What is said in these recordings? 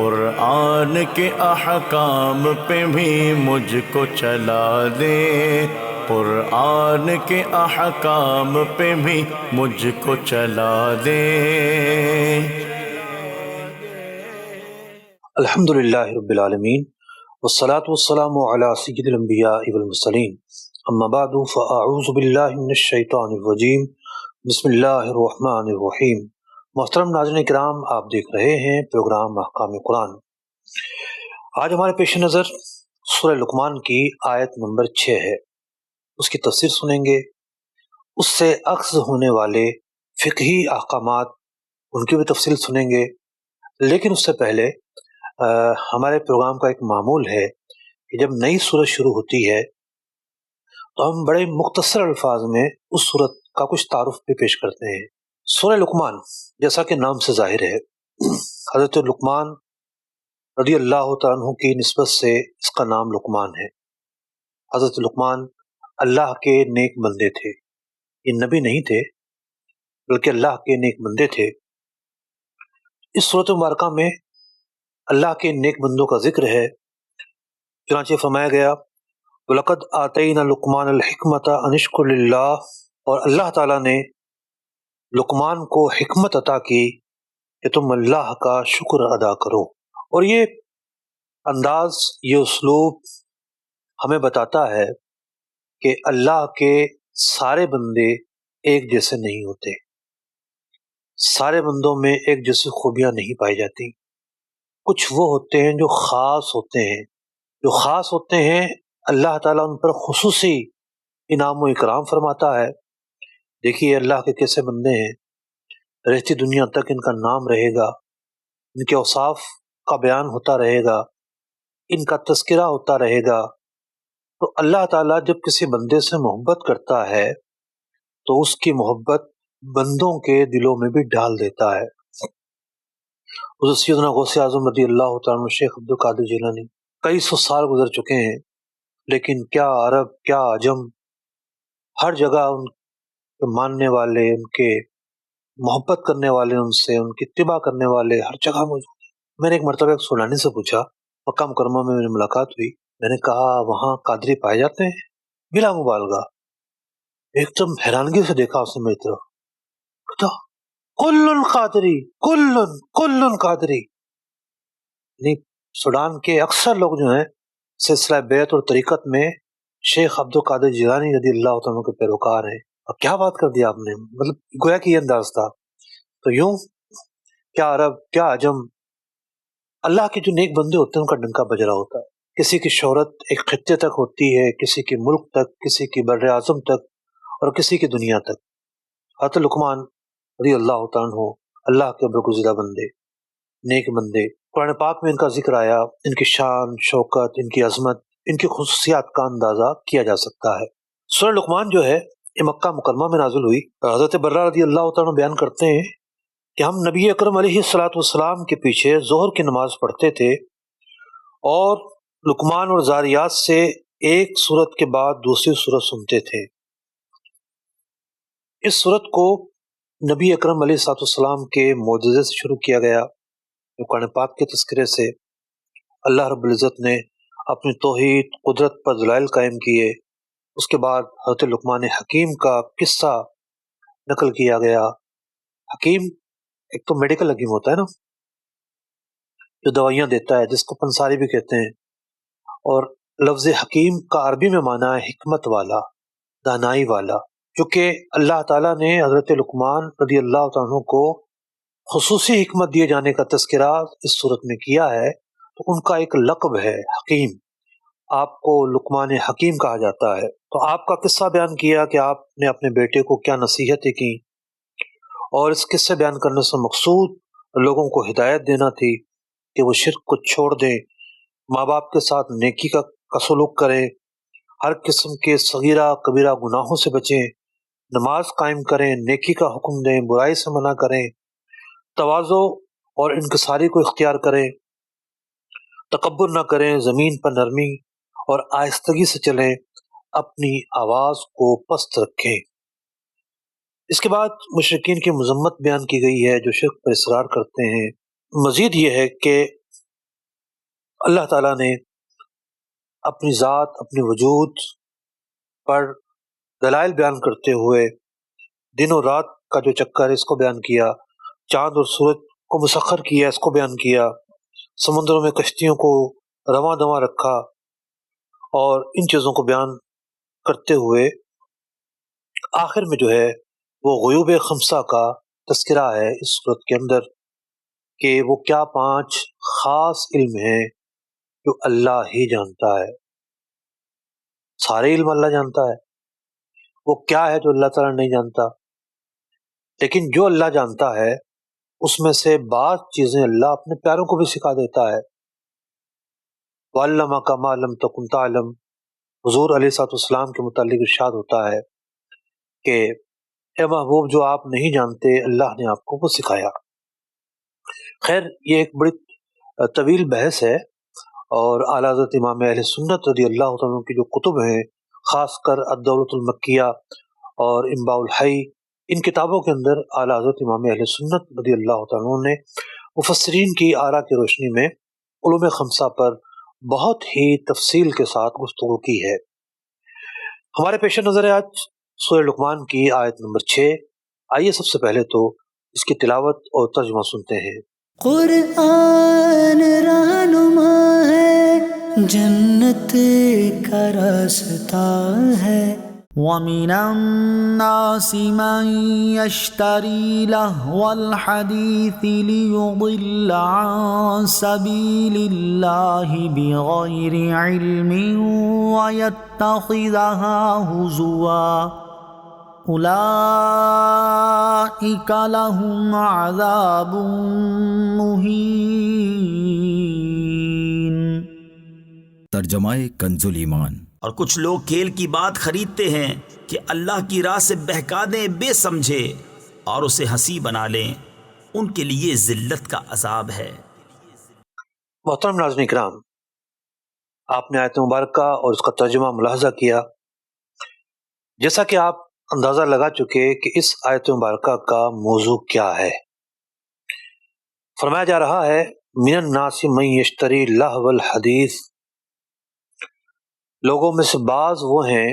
قرآن کے احکام پہ بھی مجھ کو چلا دے، قرآن کے احکام پہ بھی مجھ کو چلا دے۔ الحمدللہ رب العالمین والصلاة والسلام علی سید الانبیاء والمرسلین، اما بعد فاعوذ باللہ من الشیطان الرجیم، بسم اللہ الرحمن الرحیم۔ محترم ناظرین کرام، آپ دیکھ رہے ہیں پروگرام احکام قرآن۔ آج ہمارے پیش نظر سورہ لقمان کی آیت نمبر 6 ہے، اس کی تفسیر سنیں گے، اس سے اخذ ہونے والے فقہی احکامات ان کی بھی تفصیل سنیں گے۔ لیکن اس سے پہلے ہمارے پروگرام کا ایک معمول ہے کہ جب نئی سورت شروع ہوتی ہے تو ہم بڑے مختصر الفاظ میں اس سورت کا کچھ تعارف بھی پیش کرتے ہیں۔ سورہ لقمان جیسا کہ نام سے ظاہر ہے، حضرت لقمان رضی اللہ تعالیٰ عنہ کی نسبت سے اس کا نام لقمان ہے۔ حضرت لقمان اللہ کے نیک بندے تھے، یہ نبی نہیں تھے بلکہ اللہ کے نیک بندے تھے۔ اس سورت مبارکہ میں اللہ کے نیک بندوں کا ذکر ہے، چنانچہ فرمایا گیا وَلَقَدْ آتَيْنَا لُقْمَانَ الْحِكْمَةَ أَنِ اشْكُرْ لِلَّهِ، اور اللہ تعالیٰ نے لقمان کو حکمت عطا کی کہ تم اللہ کا شکر ادا کرو۔ اور یہ انداز، یہ اسلوب ہمیں بتاتا ہے کہ اللہ کے سارے بندے ایک جیسے نہیں ہوتے، سارے بندوں میں ایک جیسی خوبیاں نہیں پائی جاتی۔ کچھ وہ ہوتے ہیں جو خاص ہوتے ہیں، اللہ تعالیٰ ان پر خصوصی انعام و اکرام فرماتا ہے۔ دیکھیے اللہ کے کیسے بندے ہیں، رہتی دنیا تک ان کا نام رہے گا، ان کے اوصاف کا بیان ہوتا رہے گا، ان کا تذکرہ ہوتا رہے گا۔ تو اللہ تعالیٰ جب کسی بندے سے محبت کرتا ہے تو اس کی محبت بندوں کے دلوں میں بھی ڈال دیتا ہے۔ حضرت سیدنا غوث اعظم رضی اللہ تعالیٰ عنہ شیخ عبد القادر جیلانی کئی سو سال گزر چکے ہیں، لیکن کیا عرب کیا عجم، ہر جگہ ان کے ماننے والے، ان کے محبت کرنے والے، ان سے ان کی اتباع کرنے والے ہر جگہ موجود ہیں۔ میں نے ایک مرتبہ ایک سیلانی سے پوچھا، مکہ مکرمہ میں میری ملاقات ہوئی، میں نے کہا وہاں قادری پائے جاتے ہیں؟ بلا مبالغہ ایک دم حیرانگی سے دیکھا اس نے میری طرف، کہا کل قادری، کل قادری۔ یعنی سوڈان کے اکثر لوگ جو ہیں سلسلہ بیعت اور طریقت میں شیخ عبد القادر جیلانی رضی اللہ تعالیٰ کے پیروکار ہیں۔ اب کیا بات کر دی آپ نے، مطلب گویا کہ یہ انداز تھا۔ تو یوں کیا عرب کیا عجم، اللہ کے جو نیک بندے ہوتے ہیں ان کا ڈنکا بج رہا ہوتا ہے۔ کسی کی شہرت ایک خطے تک ہوتی ہے، کسی کی ملک تک، کسی کی بر اعظم تک، اور کسی کی دنیا تک۔ حضرت لقمان رضی اللہ تعالیٰ عنہ اللہ کے برگزیدہ بندے، نیک بندے، قرآن پاک میں ان کا ذکر آیا، ان کی شان، شوکت، ان کی عظمت، ان کی خصوصیات کا اندازہ کیا جا سکتا ہے۔ سورہ لقمان جو ہے یہ مکہ مکرمہ میں نازل ہوئی۔ حضرت برہ رضی اللہ تعالیٰ عنہ بیان کرتے ہیں کہ ہم نبی اکرم علیہ الصلوۃ والسلام کے پیچھے ظہر کی نماز پڑھتے تھے اور لقمان اور ذاریات سے ایک سورت کے بعد دوسری سورت سنتے تھے۔ اس سورت کو نبی اکرم علیہ الصلوۃ والسلام کے معجزے سے شروع کیا گیا، قرآن پاک کے تذکرے سے۔ اللہ رب العزت نے اپنی توحید قدرت پر دلائل قائم کیے۔ اس کے بعد حضرت لقمان حکیم کا قصہ نقل کیا گیا۔ حکیم ایک تو میڈیکل حکیم ہوتا ہے نا، جو دوائیاں دیتا ہے، جس کو پنساری بھی کہتے ہیں، اور لفظ حکیم کا عربی میں معنی ہے حکمت والا، دانائی والا۔ چونکہ اللہ تعالیٰ نے حضرت لقمان رضی اللہ تعالیٰ عنہ کو خصوصی حکمت دیے جانے کا تذکرہ اس صورت میں کیا ہے، تو ان کا ایک لقب ہے حکیم، آپ کو لقمان حکیم کہا جاتا ہے۔ تو آپ کا قصہ بیان کیا کہ آپ نے اپنے بیٹے کو کیا نصیحتیں کی، اور اس قصے بیان کرنے سے مقصود لوگوں کو ہدایت دینا تھی کہ وہ شرک کو چھوڑ دیں، ماں باپ کے ساتھ نیکی کا سلوک کریں، ہر قسم کے صغیرہ کبیرہ گناہوں سے بچیں، نماز قائم کریں، نیکی کا حکم دیں، برائی سے منع کریں، تواضع اور انکساری کو اختیار کریں، تکبر نہ کریں، زمین پر نرمی اور آہستگی سے چلیں، اپنی آواز کو پست رکھیں۔ اس کے بعد مشرکین کی مذمت بیان کی گئی ہے جو شرک پر اصرار کرتے ہیں۔ مزید یہ ہے کہ اللہ تعالیٰ نے اپنی ذات، اپنے وجود پر دلائل بیان کرتے ہوئے دن اور رات کا جو چکر ہے اس کو بیان کیا، چاند اور سورج کو مسخر کیا اس کو بیان کیا، سمندروں میں کشتیوں کو رواں دواں رکھا، اور ان چیزوں کو بیان کرتے ہوئے آخر میں جو ہے وہ غیوب خمسہ کا تذکرہ ہے اس صورت کے اندر، کہ وہ کیا 5 خاص علم ہیں جو اللہ ہی جانتا ہے۔ سارے علم اللہ جانتا ہے، وہ کیا ہے جو اللہ تعالیٰ نہیں جانتا، لیکن جو اللہ جانتا ہے اس میں سے بعض چیزیں اللہ اپنے پیاروں کو بھی سکھا دیتا ہے۔ وَعَلَّمَكَ مَا لَمْ تَكُنْ تَعْلَمْ، حضور علیہ الصلوۃ والسلام کے متعلق ارشاد ہوتا ہے کہ اے محبوب جو آپ نہیں جانتے اللہ نے آپ کو وہ سکھایا۔ خیر یہ ایک بڑی طویل بحث ہے، اور اعلیٰ حضرت امام اہل سنت رضی اللہ تعالیٰ عنہ کی جو کتب ہیں، خاص کر الدولۃ المکیہ اور انباء الحی، ان کتابوں کے اندر اعلیٰ حضرت امام اہل سنت رضی اللہ تعالیٰ عنہ نے مفسرین کی آراء کی روشنی میں علوم خمسہ پر بہت ہی تفصیل کے ساتھ گفتگو کی ہے۔ ہمارے پیش نظر ہے آج سورہ لقمان کی آیت نمبر 6۔ آئیے سب سے پہلے تو اس کی تلاوت اور ترجمہ سنتے ہیں۔ قرآن رہنما ہے، جنت کا راستہ ہے۔ وَمِنَ النَّاسِ مَن يَشْتَرِي لَهْوَ الْحَدِيثِ لِيُضِلَّ عَن سَبِيلِ اللَّهِ بِغَيْرِ عِلْمٍ وَيَتَّخِذَهَا هُزُوًا اولئک لهم عذاب مہین۔ ترجمہ کنز ایمان۔ اور کچھ لوگ کھیل کی بات خریدتے ہیں کہ اللہ کی راہ سے بہکا دیں بے سمجھے اور اسے ہنسی بنا لیں، ان کے لیے ذلت کا عذاب ہے۔ محترم ناظرین کرام، آپ نے آیت مبارکہ اور اس کا ترجمہ ملاحظہ کیا۔ جیسا کہ آپ اندازہ لگا چکے کہ اس آیت مبارکہ کا موضوع کیا ہے۔ فرمایا جا رہا ہے من الناس من یشتری لہو الحدیث، لوگوں میں سے بعض وہ ہیں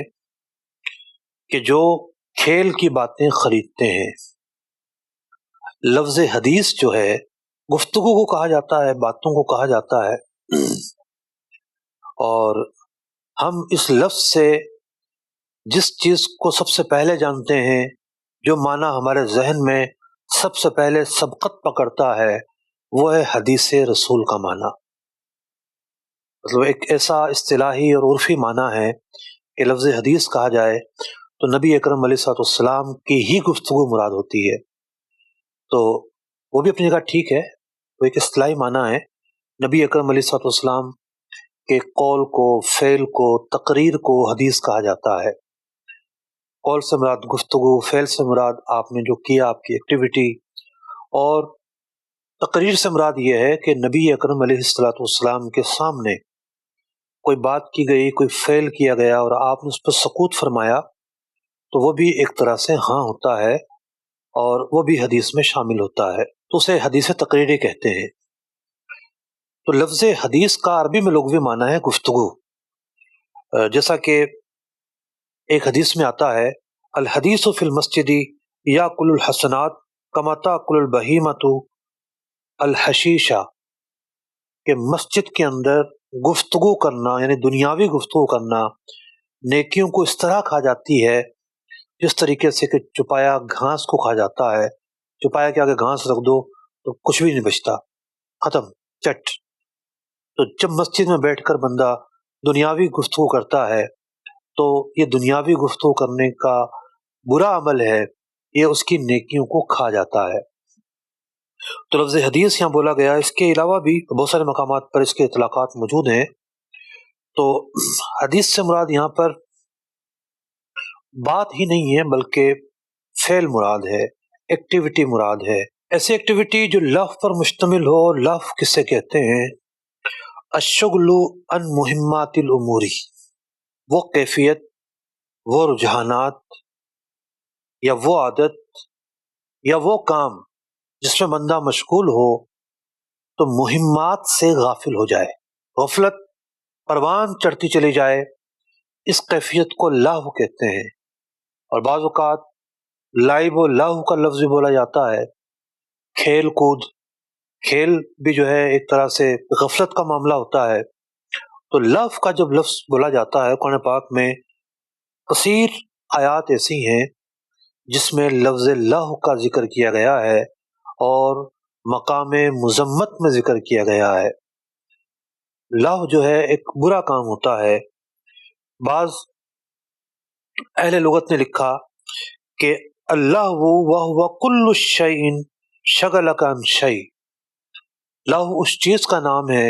کہ جو کھیل کی باتیں خریدتے ہیں۔ لفظ حدیث جو ہے گفتگو کو کہا جاتا ہے، باتوں کو کہا جاتا ہے، اور ہم اس لفظ سے جس چیز کو سب سے پہلے جانتے ہیں، جو معنی ہمارے ذہن میں سب سے پہلے سبقت پکڑتا ہے، وہ ہے حدیث رسول کا معنی۔ مطلب ایک ایسا اصطلاحی اور عرفی معنی ہے کہ لفظ حدیث کہا جائے تو نبی اکرم علیہ الصلوۃ والسلام کی ہی گفتگو مراد ہوتی ہے۔ تو وہ بھی اپنی جگہ ٹھیک ہے، وہ ایک اصطلاحی معنی ہے۔ نبی اکرم علیہ الصلوۃ والسلام کے قول کو، فعل کو، تقریر کو حدیث کہا جاتا ہے۔ قول سے مراد گفتگو، فعل سے مراد آپ نے جو کیا، آپ کی ایکٹیویٹی، اور تقریر سے مراد یہ ہے کہ نبی اکرم علیہ الصلوۃ والسلام کے سامنے کوئی بات کی گئی، کوئی فعل کیا گیا اور آپ نے اس پر سکوت فرمایا، تو وہ بھی ایک طرح سے ہاں ہوتا ہے اور وہ بھی حدیث میں شامل ہوتا ہے، تو اسے حدیث تقریری کہتے ہیں۔ تو لفظ حدیث کا عربی میں لغوی معنی ہے گفتگو، جیسا کہ ایک حدیث میں آتا ہے الحدیث فی المسجد یاکل الحسنات کما تاکل البہیمۃ الحشیشہ، کہ مسجد کے اندر گفتگو کرنا یعنی دنیاوی گفتگو کرنا نیکیوں کو اس طرح کھا جاتی ہے جس طریقے سے کہ چپایا گھاس کو کھا جاتا ہے۔ چپایا کے آگے گھاس رکھ دو تو کچھ بھی نہیں بچتا، ختم، چٹ۔ تو جب مسجد میں بیٹھ کر بندہ دنیاوی گفتگو کرتا ہے تو یہ دنیاوی گفتگو کرنے کا برا عمل ہے، یہ اس کی نیکیوں کو کھا جاتا ہے۔ تو لفظ حدیث یہاں بولا گیا، اس کے علاوہ بھی بہت سارے مقامات پر اس کے اطلاقات موجود ہیں۔ تو حدیث سے مراد یہاں پر بات ہی نہیں ہے بلکہ فعل مراد ہے، ایکٹیویٹی مراد ہے۔ ایسی ایکٹیویٹی جو لفظ پر مشتمل ہو۔ لفظ کسے کہتے ہیں؟ الشغل عن مہمات الامور، وہ کیفیت، وہ رجحانات یا وہ عادت یا وہ کام جس میں بندہ مشغول ہو تو مہمات سے غافل ہو جائے، غفلت پروان چڑھتی چلی جائے، اس کیفیت کو لہو کہتے ہیں۔ اور بعض اوقات لائب و لہو کا لفظ بھی بولا جاتا ہے، کھیل کود، کھیل بھی جو ہے ایک طرح سے غفلت کا معاملہ ہوتا ہے۔ تو لہو کا جب لفظ بولا جاتا ہے، قرآن پاک میں کثیر آیات ایسی ہیں جس میں لفظ لہو کا ذکر کیا گیا ہے اور مقام مذمت میں ذکر کیا گیا ہے۔ لہو جو ہے ایک برا کام ہوتا ہے۔ بعض اہل لغت نے لکھا کہ اللہو وہو کل شیء شغلک عن شیء، لہو اس چیز کا نام ہے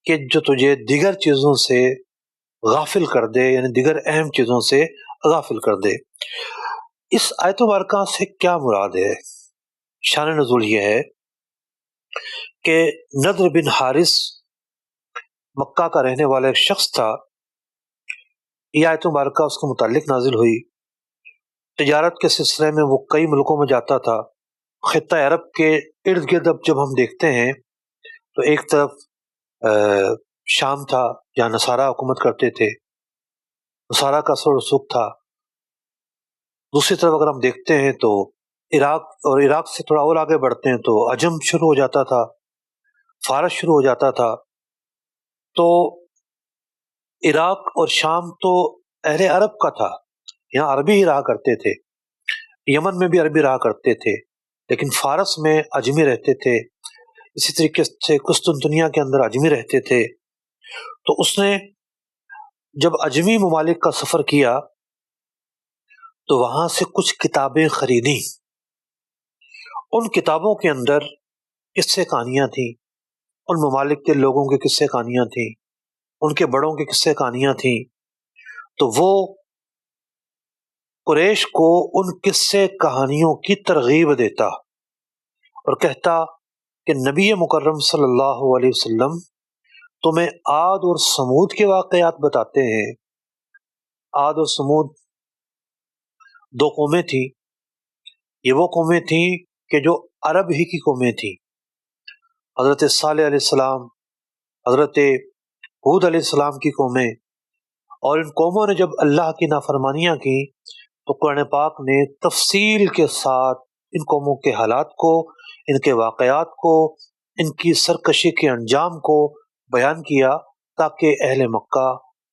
کہ جو تجھے دیگر چیزوں سے غافل کر دے، یعنی دیگر اہم چیزوں سے غافل کر دے۔ اس آیت مبارکہ سے کیا مراد ہے؟ شان نزول یہ ہے کہ نضر بن حارث مکہ کا رہنے والا ایک شخص تھا۔ یہ آیت مبارکہ اس کے متعلق نازل ہوئی۔ تجارت کے سلسلے میں وہ کئی ملکوں میں جاتا تھا۔ خطہ عرب کے ارد گرد اب جب ہم دیکھتے ہیں تو ایک طرف شام تھا جہاں نصارہ حکومت کرتے تھے، نصارہ کا اثر و رسوخ تھا۔ دوسری طرف اگر ہم دیکھتے ہیں تو عراق، اور عراق سے تھوڑا اور آگے بڑھتے ہیں تو عجم شروع ہو جاتا تھا، فارس شروع ہو جاتا تھا۔ تو عراق اور شام تو اہل عرب کا تھا، یہاں عربی ہی رہا کرتے تھے، یمن میں بھی عربی رہا کرتے تھے، لیکن فارس میں اجمی رہتے تھے، اسی طریقے سے قسطنطنیہ کے اندر اجمی رہتے تھے۔ تو اس نے جب اجمی ممالک کا سفر کیا تو وہاں سے کچھ کتابیں خریدیں۔ ان کتابوں کے اندر قصے کہانیاں تھیں، ان ممالک کے لوگوں کے قصے کہانیاں تھیں، ان کے بڑوں کے قصے کہانیاں تھیں۔ تو وہ قریش کو ان قصے کہانیوں کی ترغیب دیتا اور کہتا کہ نبی مکرم صلی اللہ علیہ وسلم تمہیں عاد اور سمود کے واقعات بتاتے ہیں۔ عاد اور سمود دو قومیں تھیں، یہ وہ قومیں تھیں کہ جو عرب ہی کی قومیں تھیں۔ حضرت صالح علیہ السلام، حضرت ہود علیہ السلام کی قومیں، اور ان قوموں نے جب اللہ کی نافرمانیاں کی تو قرآن پاک نے تفصیل کے ساتھ ان قوموں کے حالات کو، ان کے واقعات کو، ان کی سرکشی کے انجام کو بیان کیا تاکہ اہل مکہ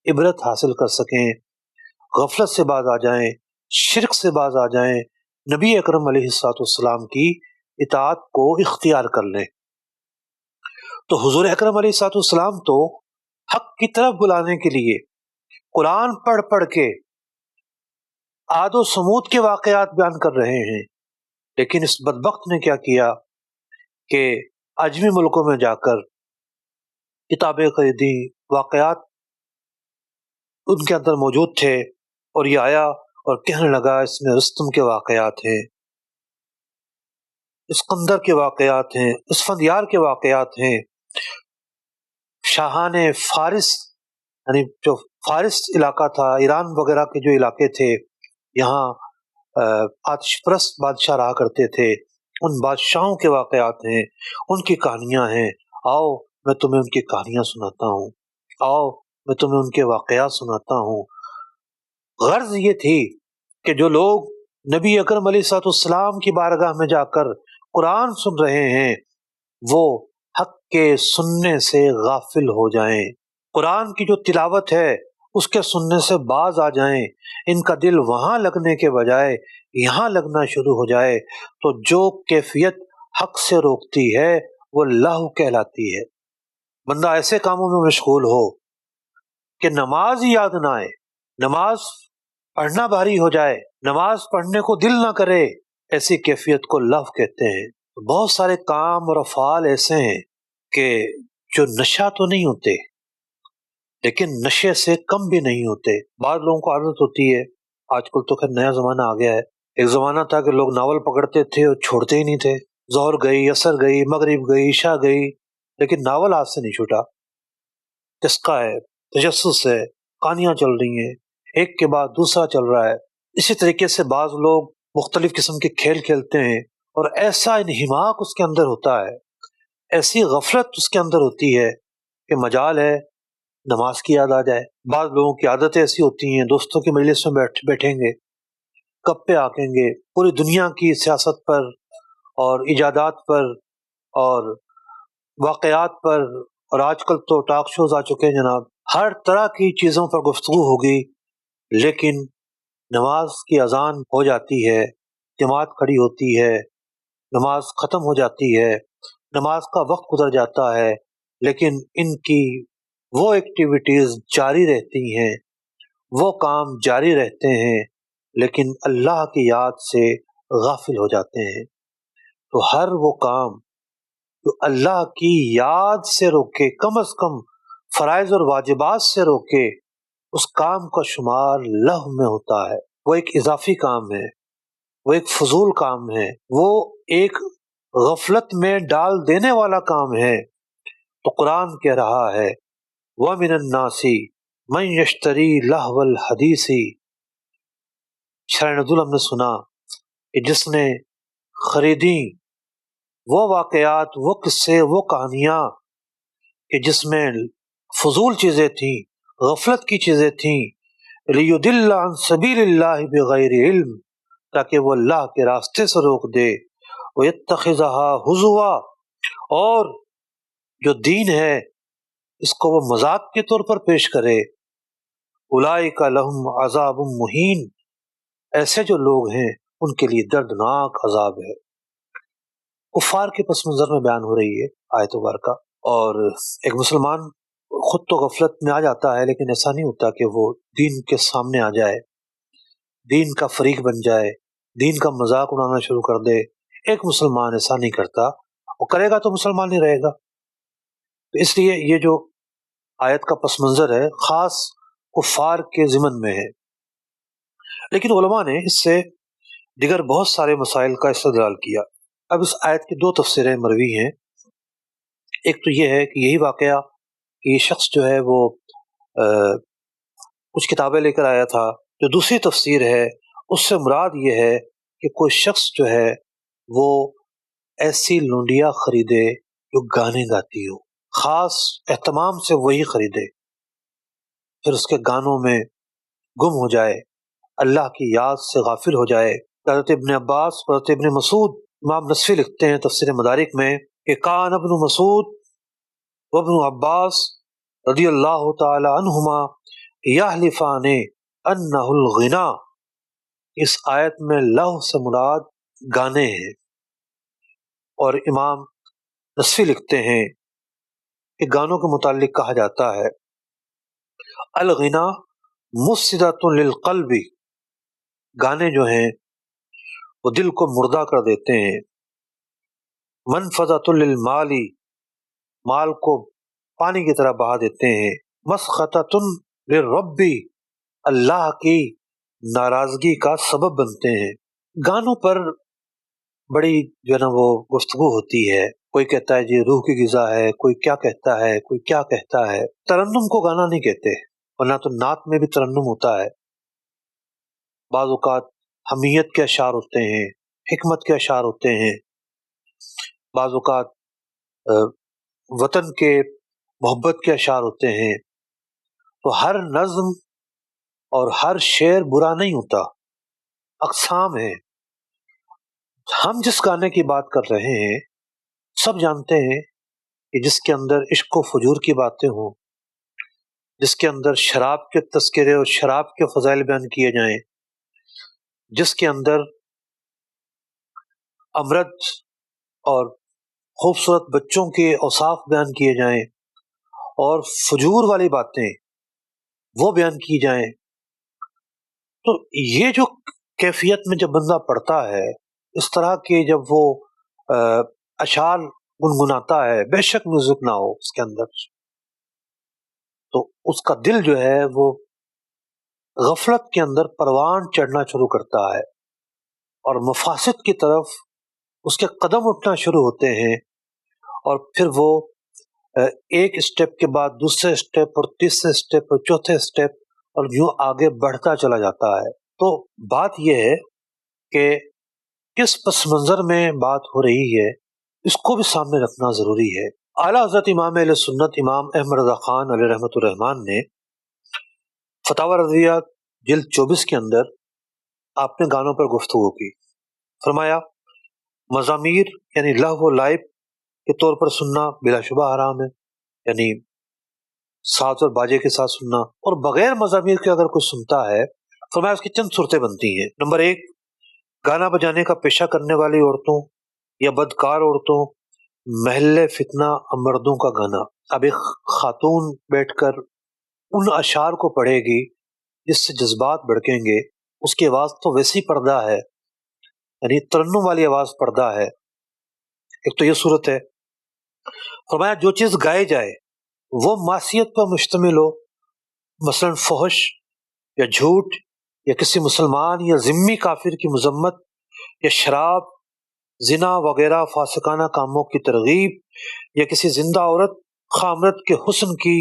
عبرت حاصل کر سکیں، غفلت سے باز آ جائیں، شرک سے باز آ جائیں، نبی اکرم علیہ السلام کی اطاعت کو اختیار کر لیں۔ تو حضور اکرم علیہ السلام تو حق کی طرف بلانے کے لیے قرآن پڑھ پڑھ کے عاد و سمود کے واقعات بیان کر رہے ہیں، لیکن اس بدبخت نے کیا کیا کہ اجمی ملکوں میں جا کر کتابیں خریدی، واقعات ان کے اندر موجود تھے، اور یہ آیا اور کہنے لگا اس میں رستم کے واقعات ہیں، اسکندر کے واقعات ہیں، اسفندیار کے واقعات ہیں، شاہان فارس، یعنی جو فارس علاقہ تھا، ایران وغیرہ کے جو علاقے تھے، یہاں آتش پرست بادشاہ رہا کرتے تھے، ان بادشاہوں کے واقعات ہیں، ان کی کہانیاں ہیں۔ آؤ میں تمہیں ان کی کہانیاں سناتا ہوں، آؤ میں تمہیں ان کے واقعات سناتا ہوں۔ غرض یہ تھی کہ جو لوگ نبی اکرم علیہ السلام کی بارگاہ میں جا کر قرآن سن رہے ہیں وہ حق کے سننے سے غافل ہو جائیں، قرآن کی جو تلاوت ہے اس کے سننے سے باز آ جائیں، ان کا دل وہاں لگنے کے بجائے یہاں لگنا شروع ہو جائے، تو جو کیفیت حق سے روکتی ہے وہ لہو کہلاتی ہے۔ بندہ ایسے کاموں میں مشغول ہو کہ نماز ہی یاد نہ آئے، نماز پڑھنا بھاری ہو جائے، نماز پڑھنے کو دل نہ کرے، ایسی کیفیت کو لہو کہتے ہیں۔ بہت سارے کام اور افعال ایسے ہیں کہ جو نشہ تو نہیں ہوتے لیکن نشے سے کم بھی نہیں ہوتے۔ بعض لوگوں کو عادت ہوتی ہے، آج کل تو خیر نیا زمانہ آ گیا ہے، ایک زمانہ تھا کہ لوگ ناول پکڑتے تھے اور چھوڑتے ہی نہیں تھے، ظہر گئی، عصر گئی، مغرب گئی، عشاء گئی، لیکن ناول ہاتھ سے نہیں چھوٹا۔ تسکہ ہے، تجسس ہے، کہانیاں چل رہی ہیں، ایک کے بعد دوسرا چل رہا ہے۔ اسی طریقے سے بعض لوگ مختلف قسم کے کھیل کھیلتے ہیں اور ایسا انہماک اس کے اندر ہوتا ہے، ایسی غفلت اس کے اندر ہوتی ہے کہ مجال ہے نماز کی یاد آ جائے. بعض لوگوں کی عادتیں ایسی ہوتی ہیں، دوستوں کی مجلس میں بیٹھیں گے، گپے آکیں گے پوری دنیا کی سیاست پر اور ایجادات پر اور واقعات پر، اور آج کل تو ٹاک شوز آ چکے ہیں جناب، ہر طرح کی چیزوں پر گفتگو ہوگی. لیکن نماز کی اذان ہو جاتی ہے، جماعت کھڑی ہوتی ہے، نماز ختم ہو جاتی ہے، نماز کا وقت گزر جاتا ہے، لیکن ان کی وہ ایکٹیویٹیز جاری رہتی ہیں، وہ کام جاری رہتے ہیں، لیکن اللہ کی یاد سے غافل ہو جاتے ہیں. تو ہر وہ کام جو اللہ کی یاد سے روکے، کم از کم فرائض اور واجبات سے روکے، اس کام کا شمار لغو میں ہوتا ہے. وہ ایک اضافی کام ہے، وہ ایک فضول کام ہے، وہ ایک غفلت میں ڈال دینے والا کام ہے. تو قرآن کہہ رہا ہے وَمِنَ النَّاسِ مَن يَشْتَرِي لَهْوَ الْحَدِيثِ. شرح نزول ہم نے سنا کہ جس نے خریدی وہ واقعات، وہ قصے، وہ کہانیاں کہ جس میں فضول چیزیں تھیں، غفلت کی چیزیں تھیں، لِيُضِلَّ عَن سَبِيلِ اللَّهِ بِغَيْرِ علم، تاکہ وہ اللہ کے راستے سے روک دے. وَيَتَّخِذَهَا هُزُوًا، اور جو دین ہے اس کو وہ مذاق کے طور پر پیش کرے. اولئک لہم عذاب مہین، ایسے جو لوگ ہیں ان کے لیے دردناک عذاب ہے. کفار کے پس منظر میں بیان ہو رہی ہے آیت مبارکہ. اور ایک مسلمان خود تو غفلت میں آ جاتا ہے، لیکن ایسا نہیں ہوتا کہ وہ دین کے سامنے آ جائے، دین کا فریق بن جائے، دین کا مذاق اڑانا شروع کر دے. ایک مسلمان ایسا نہیں کرتا، وہ کرے گا تو مسلمان نہیں رہے گا. تو اس لیے یہ جو آیت کا پس منظر ہے خاص کفار کے ضمن میں ہے. لیکن علماء نے اس سے دیگر بہت سارے مسائل کا استدلال کیا. اب اس آیت کی دو تفسیریں مروی ہیں. ایک تو یہ ہے کہ یہی واقعہ کہ یہ شخص جو ہے وہ کچھ کتابیں لے کر آیا تھا. جو دوسری تفسیر ہے اس سے مراد یہ ہے کہ کوئی شخص جو ہے وہ ایسی لونڈیا خریدے جو گانے گاتی ہو، خاص اہتمام سے وہی خریدے، پھر اس کے گانوں میں گم ہو جائے، اللہ کی یاد سے غافل ہو جائے. حضرت ابن عباس، حضرت ابن مسعود، امام نصفی لکھتے ہیں تفسیر مدارک میں کہ کان ابن مسعود وابن عباس رضی اللہ تعالی عنہما یحلفان انہ الغنا. اس آیت میں لہو سے مراد گانے ہیں. اور امام نصفی لکھتے ہیں کہ گانوں کے متعلق کہا جاتا ہے الغنا مفسدۃ للقلب، گانے جو ہیں وہ دل کو مردہ کر دیتے ہیں. منفذۃ للمال، مال کو پانی کی طرح بہا دیتے ہیں. مسخطۃ للرب، اللہ کی ناراضگی کا سبب بنتے ہیں. گانوں پر بڑی جو ہے نا وہ گفتگو ہوتی ہے. کوئی کہتا ہے جی روح کی غذا ہے، کوئی کیا کہتا ہے، کوئی کیا کہتا ہے. ترنم کو گانا نہیں کہتے، ورنہ تو نعت میں بھی ترنم ہوتا ہے. بعض اوقات حمیت کے اشعار ہوتے ہیں، حکمت کے اشعار ہوتے ہیں، بعض اوقات وطن کے محبت کے اشعار ہوتے ہیں. تو ہر نظم اور ہر شعر برا نہیں ہوتا، اقسام ہیں. ہم جس گانے کی بات کر رہے ہیں سب جانتے ہیں کہ جس کے اندر عشق و فجور کی باتیں ہوں، جس کے اندر شراب کے تذکرے اور شراب کے فضائل بیان کیے جائیں، جس کے اندر امرد اور خوبصورت بچوں کے اوصاف بیان کیے جائیں اور فجور والی باتیں وہ بیان کی جائیں، تو یہ جو کیفیت میں جب بندہ پڑھتا ہے، اس طرح کے جب وہ اشعار گنگناتا ہے، بے شک میوزک نہ ہو اس کے اندر، تو اس کا دل جو ہے وہ غفلت کے اندر پروان چڑھنا شروع کرتا ہے اور مفاسد کی طرف اس کے قدم اٹھنا شروع ہوتے ہیں. اور پھر وہ ایک اسٹیپ کے بعد دوسرے اسٹیپ اور تیسرے اسٹیپ اور چوتھے اسٹیپ اور یوں آگے بڑھتا چلا جاتا ہے. تو بات یہ ہے کہ کس پس منظر میں بات ہو رہی ہے اس کو بھی سامنے رکھنا ضروری ہے. اعلیٰ حضرت امام اہل سنت امام احمد رضا خان علیہ رحمۃ الرحمن نے فتاوی رضویہ جلد 24 کے اندر آپ نے گانوں پر گفتگو کی. فرمایا مزامیر یعنی لہو و لائب کے طور پر سننا بلا شبہ حرام ہے، یعنی ساز اور باجے کے ساتھ سننا، اور بغیر مزامیر کے اگر کوئی سنتا ہے فرمایا اس کی چند صورتیں بنتی ہیں. نمبر 1، گانا بجانے کا پیشہ کرنے والی عورتوں یا بدکار عورتوں، محل فتنہ مردوں کا گانا. اب ایک خاتون بیٹھ کر ان اشعار کو پڑھے گی جس سے جذبات بھڑکیں گے، اس کی آواز تو ویسی پردہ ہے، یعنی ترنم والی آواز پردہ ہے. ایک تو یہ صورت ہے. فرمایا جو چیز گائے جائے وہ معصیت پر مشتمل ہو، مثلا فحش یا جھوٹ یا کسی مسلمان یا ذمی کافر کی مذمت یا شراب، زنا وغیرہ فاسقانہ کاموں کی ترغیب، یا کسی زندہ عورت خامرت کے حسن کی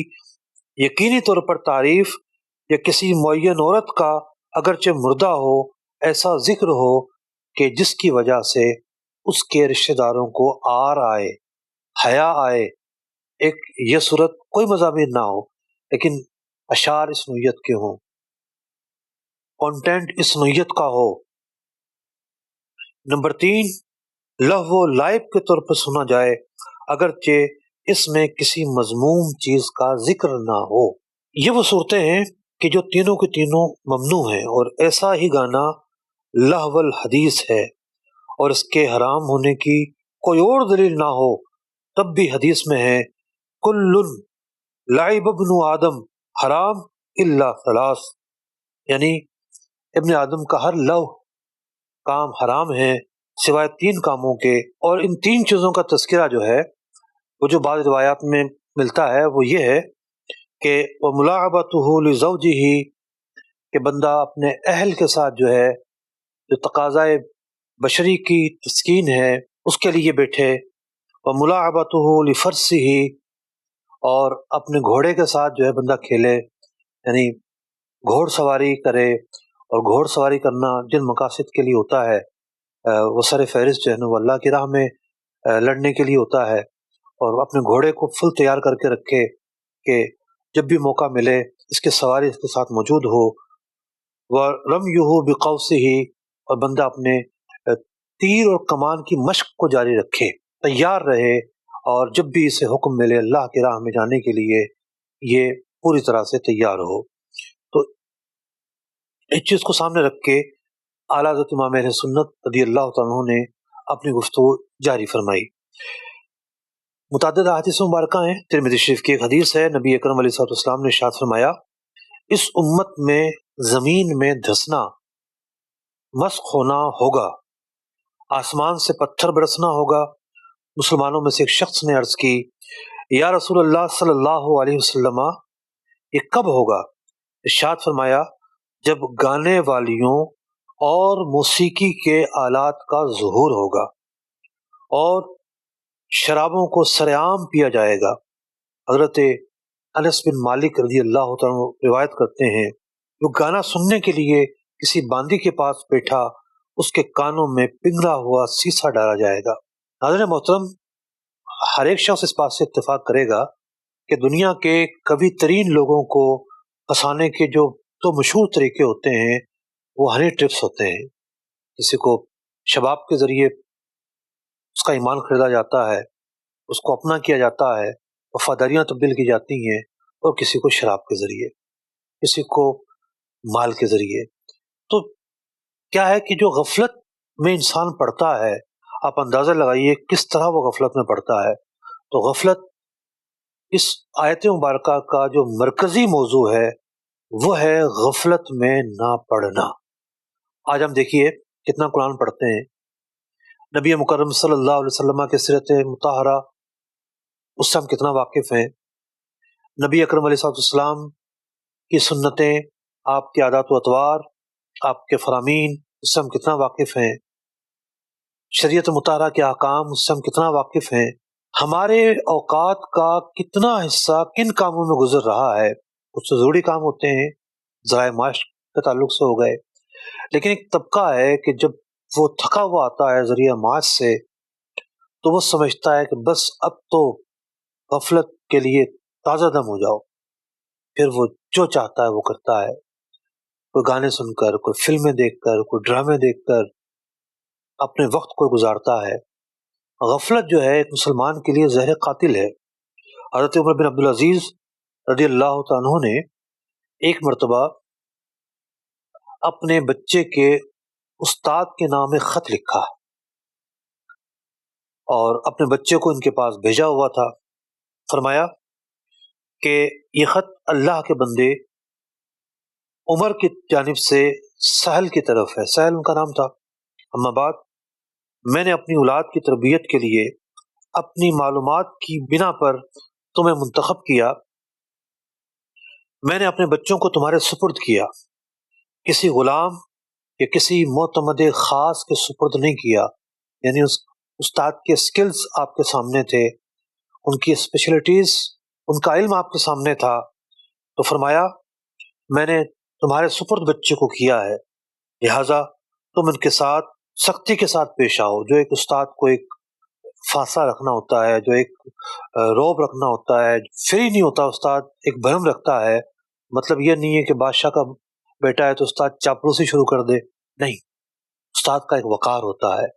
یقینی طور پر تعریف، یا کسی معین عورت کا اگرچہ مردہ ہو ایسا ذکر ہو کہ جس کی وجہ سے اس کے رشتہ داروں کو آر آئے، حیا آئے. ایک یہ صورت کوئی مضامین نہ ہو لیکن اشعار اس نوعیت کے ہوں، کانٹینٹ اس نوعیت کا ہو. نمبر 3، لہو و لائب کے طور پر سنا جائے اگرچہ اس میں کسی مذموم چیز کا ذکر نہ ہو. یہ وہ صورتیں ہیں کہ جو تینوں کے تینوں ممنوع ہیں، اور ایسا ہی گانا لہو الحدیث ہے، اور اس کے حرام ہونے کی کوئی اور دلیل نہ ہو تب بھی حدیث میں ہے کل لعب ابن آدم حرام الا ثلاث، یعنی ابن آدم کا ہر لو کام حرام ہے سوائے 3 کاموں کے. اور ان 3 چیزوں کا تذکرہ جو ہے وہ جو بعض روایات میں ملتا ہے وہ یہ ہے کہ وَمُلَاعَبَتُهُ لِزَوْجِهِ، کہ بندہ اپنے اہل کے ساتھ جو ہے جو تقاضائے بشری کی تسکین ہے اس کے لیے بیٹھے، وَمُلَاعَبَتُهُ لِفَرْسِهِ، اور اپنے گھوڑے کے ساتھ جو ہے بندہ کھیلے، یعنی گھوڑ سواری کرے. اور گھوڑ سواری کرنا جن مقاصد کے لیے ہوتا ہے وہ سر فہرست جو ہے نا وہ اللہ کی راہ میں لڑنے کے لیے ہوتا ہے، اور اپنے گھوڑے کو فل تیار کر کے رکھے کہ جب بھی موقع ملے اس کے سواری اس کے ساتھ موجود ہو. وَرَمْيُهُ بِقَوْسِهِ، اور بندہ اپنے تیر اور کمان کی مشق کو جاری رکھے، تیار رہے، اور جب بھی اسے حکم ملے اللہ کی راہ میں جانے کے لیے یہ پوری طرح سے تیار ہو. تو اس چیز کو سامنے رکھ کے اعلیٰ حضرت امام اہل سنت رضی اللہ تعالیٰ عنہ نے اپنی گفتگو جاری فرمائی. متعدد احادیث مبارکہ ہیں. ترمذی شریف کی ایک حدیث ہے، نبی اکرم علیہ الصلوۃ والسلام نے ارشاد فرمایا اس امت میں زمین میں دھسنا، مسخ ہونا ہوگا، آسمان سے پتھر برسنا ہوگا. مسلمانوں میں سے ایک شخص نے عرض کی یا رسول اللہ صلی اللہ علیہ وسلم یہ کب ہوگا؟ ارشاد فرمایا جب گانے والیوں اور موسیقی کے آلات کا ظہور ہوگا اور شرابوں کو سرعام پیا جائے گا. حضرت انس بن مالک رضی اللہ تعالیٰ روایت کرتے ہیں جو گانا سننے کے لیے کسی باندی کے پاس بیٹھا اس کے کانوں میں پنگھلا ہوا سیسا ڈالا جائے گا. ناظرین محترم، ہر ایک شخص اس بات سے اتفاق کرے گا کہ دنیا کے قوی ترین لوگوں کو پھنسانے کے جو تو مشہور طریقے ہوتے ہیں وہ ہنی ٹرپس ہوتے ہیں. کسی کو شباب کے ذریعے اس کا ایمان خریدا جاتا ہے، اس کو اپنا کیا جاتا ہے، وفاداریاں تبدیل کی جاتی ہیں، اور کسی کو شراب کے ذریعے، کسی کو مال کے ذریعے. تو کیا ہے کہ جو غفلت میں انسان پڑتا ہے، آپ اندازہ لگائیے کس طرح وہ غفلت میں پڑتا ہے. تو غفلت اس آیت مبارکہ کا جو مرکزی موضوع ہے وہ ہے غفلت میں نہ پڑھنا. آج ہم دیکھیے کتنا قرآن پڑھتے ہیں، نبی مکرم صلی اللہ علیہ وسلم کے سیرت مطہرہ اس سے ہم کتنا واقف ہیں، نبی اکرم علیہ السلام کی سنتیں، آپ کے عادات و اطوار، آپ کے فرامین، اس سے ہم کتنا واقف ہیں، شریعت مطہرہ کے احکام اس سے ہم کتنا واقف ہیں، ہمارے اوقات کا کتنا حصہ کن کاموں میں گزر رہا ہے. کچھ تو ضروری کام ہوتے ہیں، ذرائع معاش کے تعلق سے ہو گئے، لیکن ایک طبقہ ہے کہ جب وہ تھکا ہوا آتا ہے ذریعہ معاش سے تو وہ سمجھتا ہے کہ بس اب تو غفلت کے لیے تازہ دم ہو جاؤ، پھر وہ جو چاہتا ہے وہ کرتا ہے، کوئی گانے سن کر، کوئی فلمیں دیکھ کر، کوئی ڈرامے دیکھ کر اپنے وقت کو گزارتا ہے۔ غفلت جو ہے ایک مسلمان کے لیے زہر قاتل ہے۔ حضرت عمر بن عبدالعزیز رضی اللہ تعالیٰ عنہ نے ایک مرتبہ اپنے بچے کے استاد کے نام ایک خط لکھا اور اپنے بچے کو ان کے پاس بھیجا ہوا تھا۔ فرمایا کہ یہ خط اللہ کے بندے عمر کی جانب سے سہل کی طرف ہے، سہل ان کا نام تھا۔ اما بعد، میں نے اپنی اولاد کی تربیت کے لیے اپنی معلومات کی بنا پر تمہیں منتخب کیا، میں نے اپنے بچوں کو تمہارے سپرد کیا، کسی غلام یا کسی معتمد خاص کے سپرد نہیں کیا، یعنی اس استاد کے سکلز آپ کے سامنے تھے، ان کی اسپیشلٹیز، ان کا علم آپ کے سامنے تھا، تو فرمایا میں نے تمہارے سپرد بچے کو کیا ہے، لہٰذا تم ان کے ساتھ سختی کے ساتھ پیش آؤ۔ جو ایک استاد کو ایک فاصلہ رکھنا ہوتا ہے، جو ایک روب رکھنا ہوتا ہے، فری نہیں ہوتا استاد، ایک بھرم رکھتا ہے، مطلب یہ نہیں ہے کہ بادشاہ کا بیٹا ہے تو استاد چاپلوسی شروع کر دے، نہیں، استاد کا ایک وقار ہوتا ہے،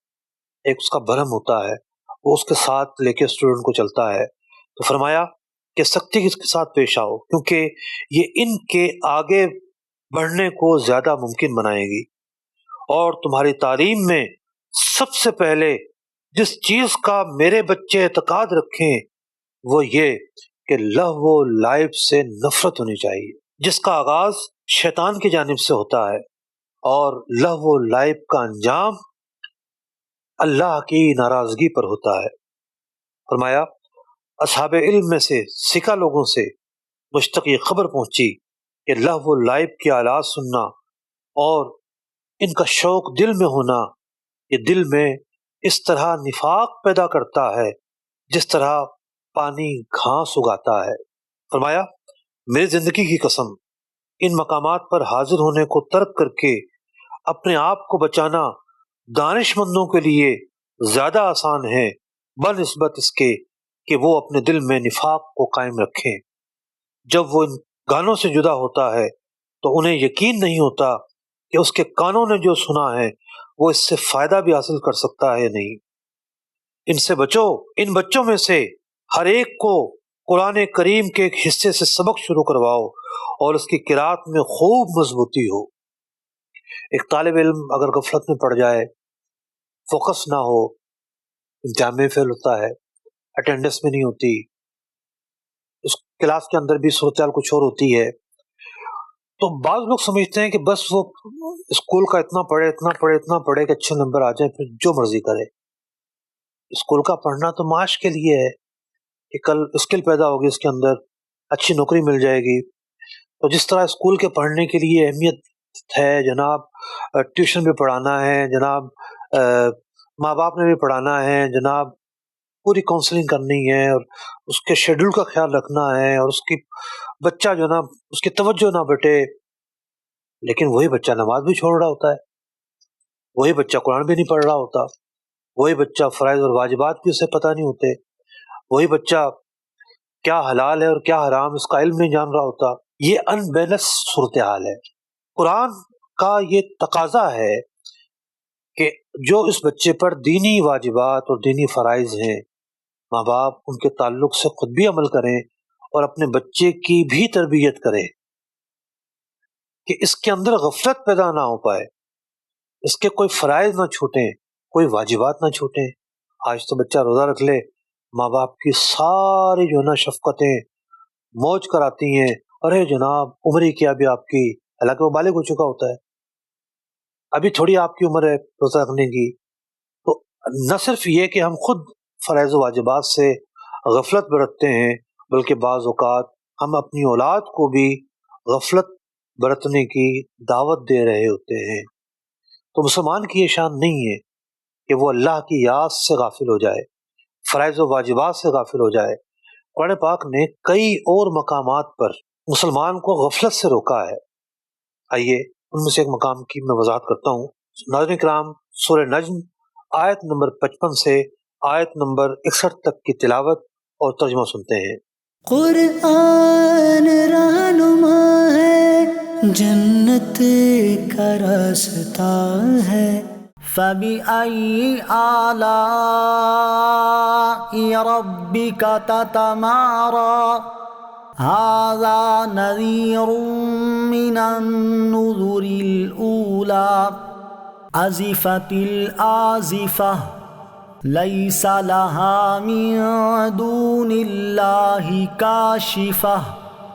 ایک اس کا بھرم ہوتا ہے، وہ اس کے ساتھ لے کے اسٹوڈنٹ کو چلتا ہے۔ تو فرمایا کہ سختی کے ساتھ پیش آؤ، کیونکہ یہ ان کے آگے بڑھنے کو زیادہ ممکن بنائے گی، اور تمہاری تعلیم میں سب سے پہلے جس چیز کا میرے بچے اعتقاد رکھیں وہ یہ کہ لہو و لعب سے نفرت ہونی چاہیے، جس کا آغاز شیطان کی جانب سے ہوتا ہے اور لہو و لعب کا انجام اللہ کی ناراضگی پر ہوتا ہے۔ فرمایا اصحاب علم میں سے سکھا لوگوں سے مجھ تک یہ خبر پہنچی کہ لہو و لعب کی آلات سننا اور ان کا شوق دل میں ہونا، یہ دل میں اس طرح نفاق پیدا کرتا ہے جس طرح پانی گھاس اگاتا ہے۔ فرمایا میری زندگی کی قسم، ان مقامات پر حاضر ہونے کو ترک کر کے اپنے آپ کو بچانا دانش مندوں کے لیے زیادہ آسان ہے بنسبت اس کے کہ وہ اپنے دل میں نفاق کو قائم رکھیں۔ جب وہ ان گانوں سے جدا ہوتا ہے تو انہیں یقین نہیں ہوتا کہ اس کے کانوں نے جو سنا ہے وہ اس سے فائدہ بھی حاصل کر سکتا ہے یا نہیں۔ ان سے بچو، ان بچوں میں سے ہر ایک کو قرآن کریم کے ایک حصے سے سبق شروع کرواؤ اور اس کی قرات میں خوب مضبوطی ہو۔ ایک طالب علم اگر غفلت میں پڑ جائے، فوکس نہ ہو، امتحان میں فیل ہوتا ہے، اٹینڈنس میں نہیں ہوتی، اس کلاس کے اندر بھی صورتحال کچھ اور ہوتی ہے، تو بعض لوگ سمجھتے ہیں کہ بس وہ اسکول کا اتنا پڑھے کہ اچھے نمبر آ جائیں، پھر جو مرضی کرے۔ اسکول کا پڑھنا تو معاش کے لیے ہے کہ کل اسکل پیدا ہوگی، اس کے اندر اچھی نوکری مل جائے گی۔ تو جس طرح اسکول کے پڑھنے کے لیے اہمیت ہے جناب، ٹیوشن بھی پڑھانا ہے جناب، ماں باپ نے بھی پڑھانا ہے جناب، پوری کاؤنسلنگ کرنی ہے اور اس کے شیڈول کا خیال رکھنا ہے اور اس کی بچہ جو نا اس کی توجہ نہ بٹے، لیکن وہی بچہ نماز بھی چھوڑ رہا ہوتا ہے، وہی بچہ قرآن بھی نہیں پڑھ رہا ہوتا، وہی بچہ فرائض اور واجبات بھی اسے پتہ نہیں ہوتے، وہی بچہ کیا حلال ہے اور کیا حرام اس کا علم نہیں جان رہا ہوتا۔ یہ ان بیلنس صورتحال ہے۔ قرآن کا یہ تقاضا ہے کہ جو اس بچے پر دینی واجبات اور دینی فرائض ہیں، ماں باپ ان کے تعلق سے خود بھی عمل کریں اور اپنے بچے کی بھی تربیت کریں کہ اس کے اندر غفلت پیدا نہ ہو پائے، اس کے کوئی فرائض نہ چھوٹیں، کوئی واجبات نہ چھوٹیں۔ آج تو بچہ روزہ رکھ لے، ماں باپ کی ساری جو ہے نا شفقتیں موج کراتی ہیں، ارے جناب عمر ہی کیا بھی آپ کی، حالانکہ وہ بالغ ہو چکا ہوتا ہے، ابھی تھوڑی آپ کی عمر ہے روزہ رکھنے کی۔ تو نہ صرف یہ کہ ہم خود فرائض و واجبات سے غفلت برتتے ہیں، بلکہ بعض اوقات ہم اپنی اولاد کو بھی غفلت برتنے کی دعوت دے رہے ہوتے ہیں۔ تو مسلمان کی یہ شان نہیں ہے کہ وہ اللہ کی یاد سے غافل ہو جائے، فرائض و واجبات سے غافل ہو جائے۔ قرآن پاک نے کئی اور مقامات پر مسلمان کو غفلت سے روکا ہے۔ آئیے ان میں سے ایک مقام کی میں وضاحت کرتا ہوں۔ ناظرین کرام، سورہ نجم آیت نمبر 55 سے آیت نمبر 61 تک کی تلاوت اور ترجمہ سنتے ہیں۔ قرآن رہنما ہے، جنت کا راستہ ہے۔ فَبِأَيِّ آلَاءِ رَبِّكَ تَتَمَارَىٰ هَٰذَا نَذِيرٌ مِّنَ النُّذُرِ الْأُولَىٰ أَزِفَتِ الْآزِفَةُ لَيْسَ لَهَا مِن دُونِ اللَّهِ كَاشِفَةٌ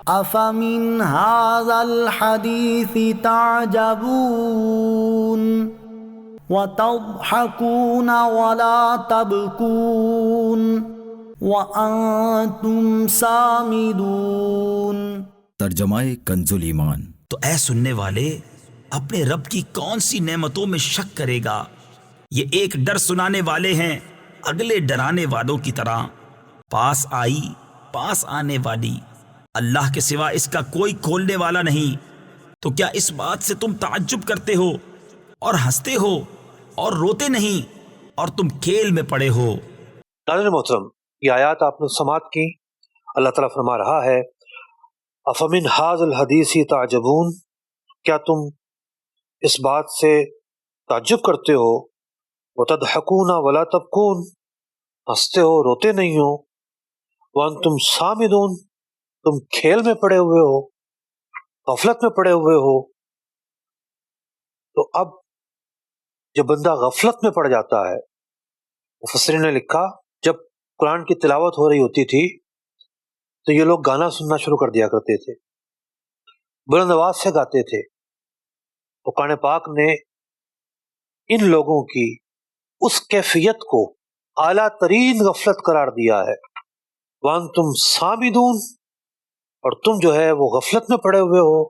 أَفَمِنْ هَٰذَا الْحَدِيثِ تَعْجَبُونَ وَتَضْحَكُونَ وَلَا تَبْكُونَ وَأَنْتُمْ سَامِدُونَ۔ ترجمہ کنز ایمان۔ تو اے سننے والے، اپنے رب کی کون سی نعمتوں میں شک کرے گا؟ یہ ایک ڈر سنانے والے ہیں اگلے ڈرانے والوں کی طرح۔ پاس آئی، پاس آنے والی، اللہ کے سوا اس کا کوئی کھولنے والا نہیں۔ تو کیا اس بات سے تم تعجب کرتے ہو اور ہنستے ہو اور روتے نہیں، اور تم کھیل میں پڑے ہو؟ ناظرین محترم، یہ آیات آپ نے سماعت کی۔ اللہ تعالیٰ فرما رہا ہے افمن ھذا الحدیث تعجبون، کیا تم اس بات سے تعجب کرتے ہو؟ وتضحکون ولا تبکون، ہنستے ہو روتے نہیں ہو۔ وانتم سامدون، تم کھیل میں پڑے ہوئے ہو، غفلت میں پڑے ہوئے ہو۔ تو اب جب بندہ غفلت میں پڑ جاتا ہے، مفسرین نے لکھا جب قرآن کی تلاوت ہو رہی ہوتی تھی تو یہ لوگ گانا سننا شروع کر دیا کرتے تھے، بلند آواز سے گاتے تھے۔ تو قرآن پاک نے ان لوگوں کی اس کیفیت کو اعلیٰ ترین غفلت قرار دیا ہے۔ وانتم سامدون، اور تم جو ہے وہ غفلت میں پڑے ہوئے ہو،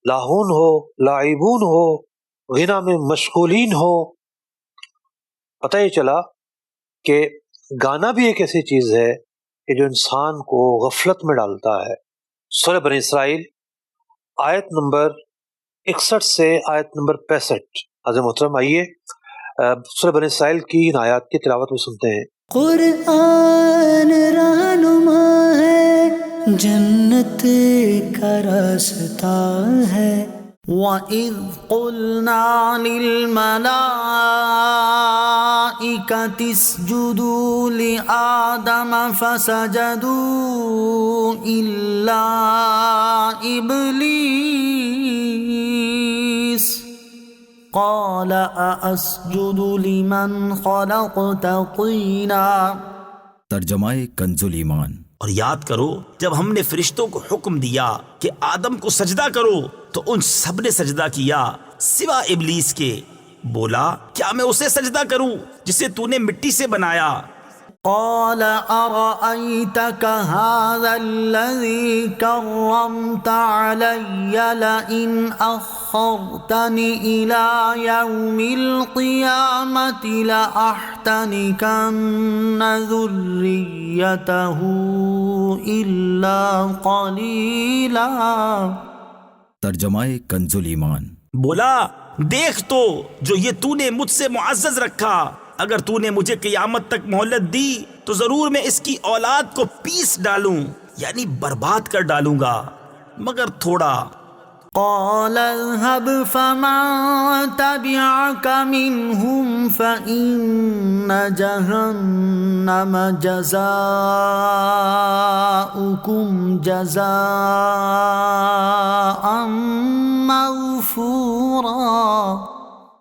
لاہون ہو، لاعبون ہو، غنا میں مشغولین ہو۔ پتہ یہ چلا کہ گانا بھی ایک ایسی چیز ہے کہ جو انسان کو غفلت میں ڈالتا ہے۔ سورہ بنی اسرائیل آیت نمبر 61 سے آیت نمبر 65۔ حضرت محترم آئیے سورہ بنی اسرائیل کی ان آیات کی تلاوت میں سنتے ہیں۔ قرآن رہنما ہے، جنت کا راستہ ہے۔ وَإِذْ قُلْنَا لِلْمَلَائِكَةِ اسْجُدُوا لِآدَمَ فَسَجَدُوا إِلَّا إِبْلِيسَ قَالَ أَأَسْجُدُ لِمَنْ خَلَقْتَ طِينًا۔ ترجمہ کنز ایمان۔ اور یاد کرو جب ہم نے فرشتوں کو حکم دیا کہ آدم کو سجدہ کرو تو ان سب نے سجدہ کیا سوا ابلیس کے۔ بولا کیا میں اسے سجدہ کروں جسے تو نے مٹی سے بنایا؟ قال أرأيتك هذا الذي كرمت علي لئن أخرتني إلى يوم القيامة لأحتنكن ذريته إلا قليلا۔ ترجمہ کنز ایمان۔ بولا دیکھ تو جو یہ تو نے مجھ سے معزز رکھا، اگر تو نے مجھے قیامت تک مہلت دی تو ضرور میں اس کی اولاد کو پیس ڈالوں، یعنی برباد کر ڈالوں گا، مگر تھوڑا۔ قال اذهب فمن تبعك منهم فإن جهنم جزاؤكم جزاء مغفورا۔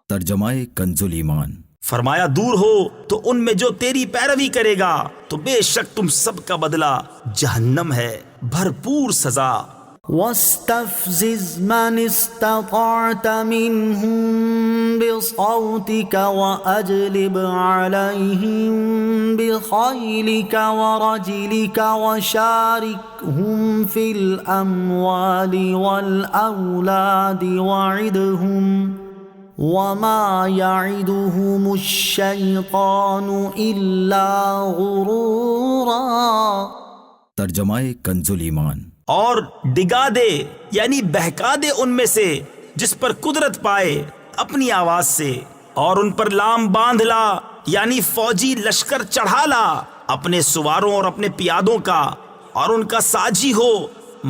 ترجمہ کنز ایمان۔ فرمایا دور ہو تو ان میں جو تیری پیروی کرے گا تو بے شک تم سب کا بدلہ جہنم ہے، بھرپور سزا۔ واستفزز من استطعت منهم بصوتك وأجلب عليهم بخيلك ورجلك وشاركهم في الأموال والأولاد وعدهم وما يعدهم الشيطان إلا غرورا۔ ترجمہ کنز ایمان۔ اور ڈگا دے یعنی بہکا دے ان میں سے جس پر قدرت پائے اپنی آواز سے، اور ان پر لام باندھ لا یعنی فوجی لشکر چڑھا لا، اپنے سواروں اور اپنے پیادوں کا اور ان کا ساجی ہو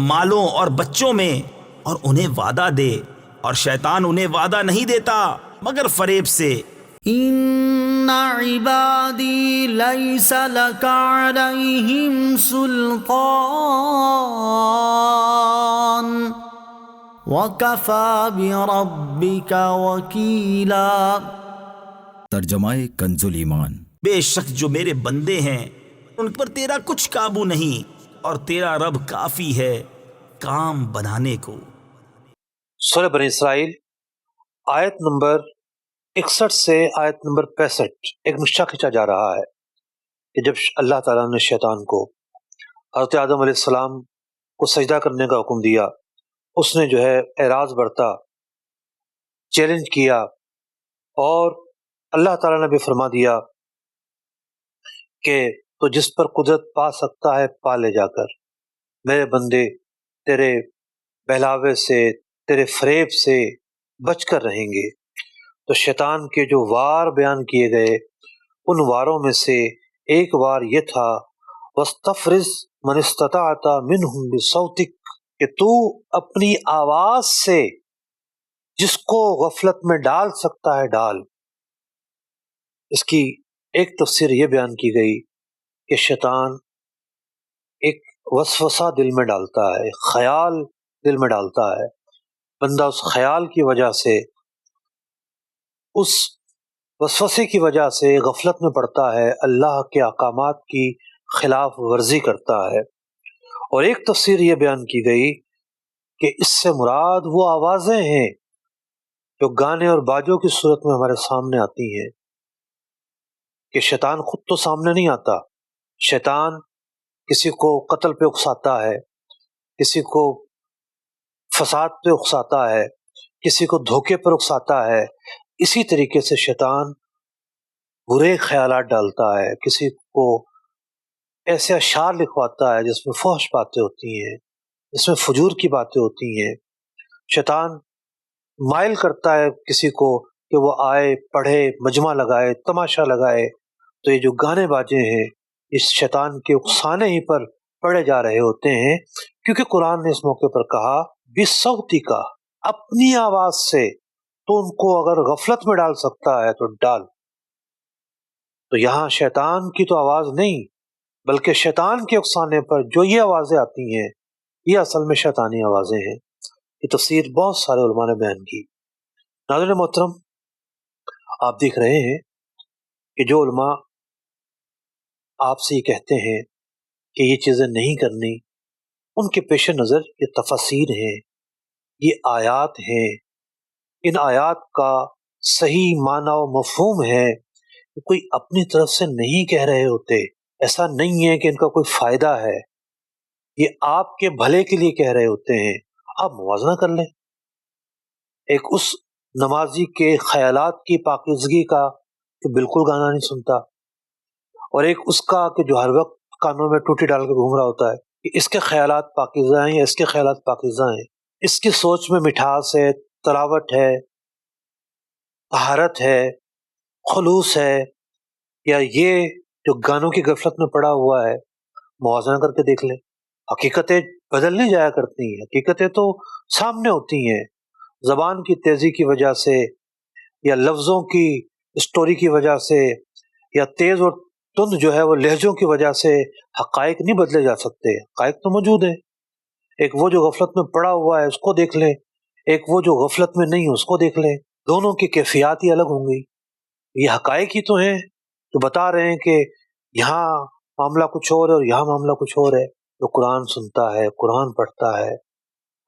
مالوں اور بچوں میں، اور انہیں وعدہ دے، اور شیطان انہیں وعدہ نہیں دیتا مگر فریب سے۔ ان عبادی لیس لک علیہم سلطان وکفی بربک وکیلا۔ ترجمہ کنز ایمان۔ بے شک جو میرے بندے ہیں ان پر تیرا کچھ قابو نہیں، اور تیرا رب کافی ہے کام بنانے کو۔ سورہ بنی اسرائیل آیت نمبر 61 سے آیت نمبر 65 ایک نقشہ کھینچا جا رہا ہے کہ جب اللہ تعالیٰ نے شیطان کو حضرت آدم علیہ السلام کو سجدہ کرنے کا حکم دیا، اس نے جو ہے اعراض برتا، چیلنج کیا، اور اللہ تعالیٰ نے بھی فرما دیا کہ تو جس پر قدرت پا سکتا ہے پا لے جا کر، میرے بندے تیرے بہلاوے سے، تیرے فریب سے بچ کر رہیں گے۔ تو شیطان کے جو وار بیان کیے گئے ان واروں میں سے ایک وار یہ تھا وَاسْتَفْرِزْ مَنِ اسْتَطَعْتَ مِنْهُمْ بِصَوْتِكَ، کہ تو اپنی آواز سے جس کو غفلت میں ڈال سکتا ہے ڈال۔ اس کی ایک تفسیر یہ بیان کی گئی کہ شیطان ایک وسوسہ دل میں ڈالتا ہے، ایک خیال دل میں ڈالتا ہے، بندہ اس خیال کی وجہ سے، اس وسوسے کی وجہ سے غفلت میں پڑتا ہے، اللہ کے احکامات کی خلاف ورزی کرتا ہے۔ اور ایک تفسیر یہ بیان کی گئی کہ اس سے مراد وہ آوازیں ہیں جو گانے اور باجوں کی صورت میں ہمارے سامنے آتی ہیں، کہ شیطان خود تو سامنے نہیں آتا، شیطان کسی کو قتل پہ اکساتا ہے، کسی کو فساد پہ اکساتا ہے، کسی کو دھوکے پر اکساتا ہے۔ اسی طریقے سے شیطان برے خیالات ڈالتا ہے، کسی کو ایسے اشعار لکھواتا ہے جس میں فحش باتیں ہوتی ہیں، جس میں فجور کی باتیں ہوتی ہیں۔ شیطان مائل کرتا ہے کسی کو کہ وہ آئے، پڑھے، مجمع لگائے، تماشا لگائے۔ تو یہ جو گانے باجے ہیں اس شیطان کے اکسانے ہی پر پڑھے جا رہے ہوتے ہیں، کیونکہ قرآن نے اس موقع پر کہا بِصَوْتِکَ، اپنی آواز سے تو ان کو اگر غفلت میں ڈال سکتا ہے تو ڈال۔ تو یہاں شیطان کی تو آواز نہیں، بلکہ شیطان کے اکسانے پر جو یہ آوازیں آتی ہیں یہ اصل میں شیطانی آوازیں ہیں۔ یہ تفسیر بہت سارے علماء نے بیان کی۔ ناظرین محترم، آپ دیکھ رہے ہیں کہ جو علماء آپ سے یہ کہتے ہیں کہ یہ چیزیں نہیں کرنی، ان کے پیش نظر یہ تفاسیر ہیں، یہ آیات ہیں، ان آیات کا صحیح معنی و مفہوم ہے کہ کوئی اپنی طرف سے نہیں کہہ رہے ہوتے، ایسا نہیں ہے کہ ان کا کوئی فائدہ ہے، یہ آپ کے بھلے کے لیے کہہ رہے ہوتے ہیں۔ آپ موازنہ کر لیں، ایک اس نمازی کے خیالات کی پاکیزگی کا کہ بالکل گانا نہیں سنتا، اور ایک اس کا کہ جو ہر وقت کانوں میں ٹوٹی ڈال کے گھوم رہا ہوتا ہے کہ اس کے خیالات پاکیزہ ہیں یا اس کے خیالات پاکیزہ ہیں، اس کی سوچ میں مٹھاس ہے، تراوٹ ہے، طہارت ہے، خلوص ہے، یا یہ جو گانوں کی غفلت میں پڑا ہوا ہے۔ موازنہ کر کے دیکھ لیں، حقیقتیں بدل نہیں جایا کرتی ہیں، حقیقتیں تو سامنے ہوتی ہیں۔ زبان کی تیزی کی وجہ سے یا لفظوں کی اسٹوری کی وجہ سے یا تیز اور تند جو ہے وہ لہجوں کی وجہ سے حقائق نہیں بدلے جا سکتے، حقائق تو موجود ہیں۔ ایک وہ جو غفلت میں پڑا ہوا ہے اس کو دیکھ لیں، ایک وہ جو غفلت میں نہیں اس کو دیکھ لیں، دونوں کی کیفیات ہی الگ ہوں گی۔ یہ حقائق ہی تو ہیں جو بتا رہے ہیں کہ یہاں معاملہ کچھ اور ہے اور یہاں معاملہ کچھ اور ہے۔ جو قرآن سنتا ہے، قرآن پڑھتا ہے،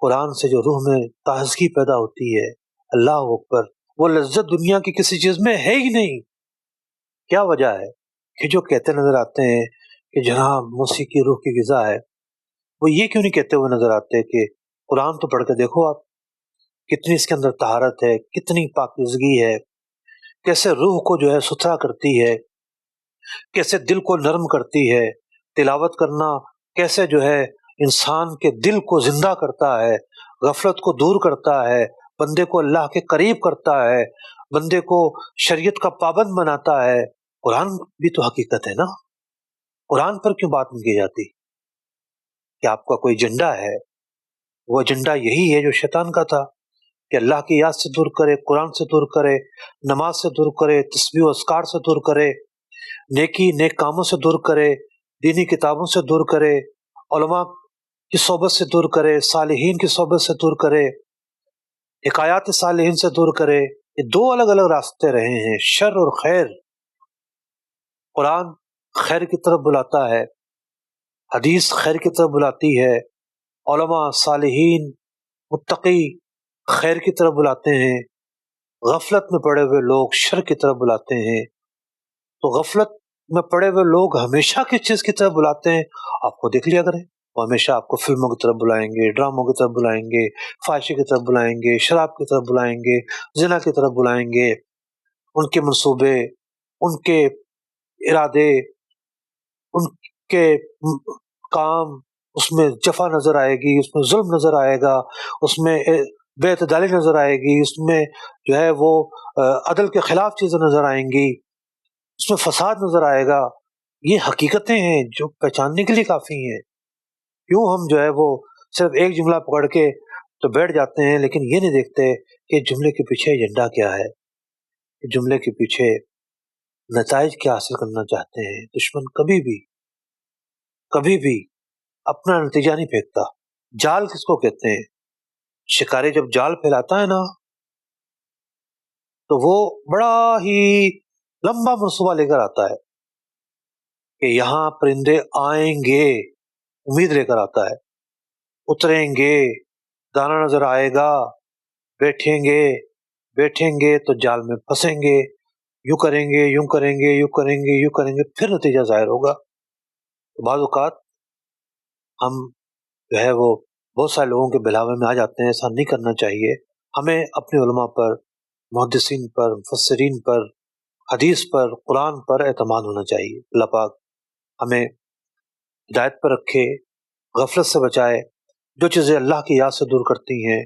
قرآن سے جو روح میں تازگی پیدا ہوتی ہے، اللہ اکبر، وہ لذت دنیا کی کسی چیز میں ہے ہی نہیں۔ کیا وجہ ہے کہ جو کہتے نظر آتے ہیں کہ جناب موسیقی روح کی غذا ہے، وہ یہ کیوں نہیں کہتے ہوئے نظر آتے کہ قرآن تو پڑھ کے دیکھو آپ، کتنی اس کے اندر طہارت ہے، کتنی پاکیزگی ہے، کیسے روح کو جو ہے ستھرا کرتی ہے، کیسے دل کو نرم کرتی ہے، تلاوت کرنا کیسے جو ہے انسان کے دل کو زندہ کرتا ہے، غفلت کو دور کرتا ہے، بندے کو اللہ کے قریب کرتا ہے، بندے کو شریعت کا پابند بناتا ہے۔ قرآن بھی تو حقیقت ہے نا، قرآن پر کیوں بات نہیں کی جاتی؟ کہ آپ کا کوئی ایجنڈا ہے، وہ ایجنڈا یہی ہے جو شیطان کا تھا کہ اللہ کی یاد سے دور کرے، قرآن سے دور کرے، نماز سے دور کرے، تسبیح و اذکار سے دور کرے، نیک کاموں سے دور کرے، دینی کتابوں سے دور کرے، علماء کی صحبت سے دور کرے، صالحین کی صحبت سے دور کرے، حکایات صالحین سے دور کرے۔ یہ دو الگ الگ راستے رہے ہیں، شر اور خیر۔ قرآن خیر کی طرف بلاتا ہے، حدیث خیر کی طرف بلاتی ہے، علماء، صالحین، متقی خیر کی طرف بلاتے ہیں، غفلت میں پڑے ہوئے لوگ شر کی طرف بلاتے ہیں۔ تو غفلت میں پڑے ہوئے لوگ ہمیشہ کس چیز کی طرف بلاتے ہیں؟ آپ کو دیکھ لیا کریں، وہ ہمیشہ آپ کو فلموں کی طرف بلائیں گے، ڈراموں کی طرف بلائیں گے، فحاشی کی طرف بلائیں گے، شراب کی طرف بلائیں گے، زنا کی طرف بلائیں گے۔ ان کے منصوبے، ان کے ارادے، ان کے کام، اس میں جفا نظر آئے گی، اس میں ظلم نظر آئے گا، اس میں بے اعتدالی نظر آئے گی، اس میں جو ہے وہ عدل کے خلاف چیزیں نظر آئیں گی، اس میں فساد نظر آئے گا۔ یہ حقیقتیں ہیں جو پہچاننے کے لیے کافی ہیں۔ کیوں ہم جو ہے وہ صرف ایک جملہ پکڑ کے تو بیٹھ جاتے ہیں، لیکن یہ نہیں دیکھتے کہ جملے کے پیچھے ایجنڈا کیا ہے، جملے کے پیچھے نتائج کیا حاصل کرنا چاہتے ہیں۔ دشمن کبھی بھی اپنا نتیجہ نہیں پھینکتا۔ جال کس کو کہتے ہیں؟ شکاری جب جال پھیلاتا ہے نا تو وہ بڑا ہی لمبا منصوبہ لے کر آتا ہے کہ یہاں پرندے آئیں گے، امید لے کر آتا ہے، اتریں گے، دانا نظر آئے گا، بیٹھیں گے تو جال میں پھنسیں گے، یوں کریں گے، یوں کریں گے، یوں کریں گے، یوں کریں گے، پھر نتیجہ ظاہر ہوگا۔ بعض اوقات ہم جو ہے وہ بہت سارے لوگوں کے بہلاوے میں آ جاتے ہیں۔ ایسا نہیں کرنا چاہیے۔ ہمیں اپنے علماء پر، محدثین پر، مفسرین پر، حدیث پر، قرآن پر اعتماد ہونا چاہیے۔ اللہ پاک ہمیں ہدایت پر رکھے، غفلت سے بچائے۔ جو چیزیں اللہ کی یاد سے دور کرتی ہیں،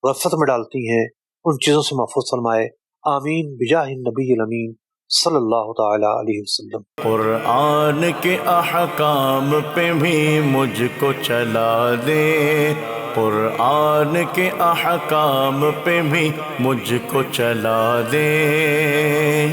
غفلت میں ڈالتی ہیں، ان چیزوں سے محفوظ فرمائے۔ آمین بجاہ النبی الامین صلی اللہ تعالی علیہ وسلم۔ قرآن کے احکام پہ بھی مجھ کو چلا دے، قرآن کے احکام پہ بھی مجھ کو چلا دے۔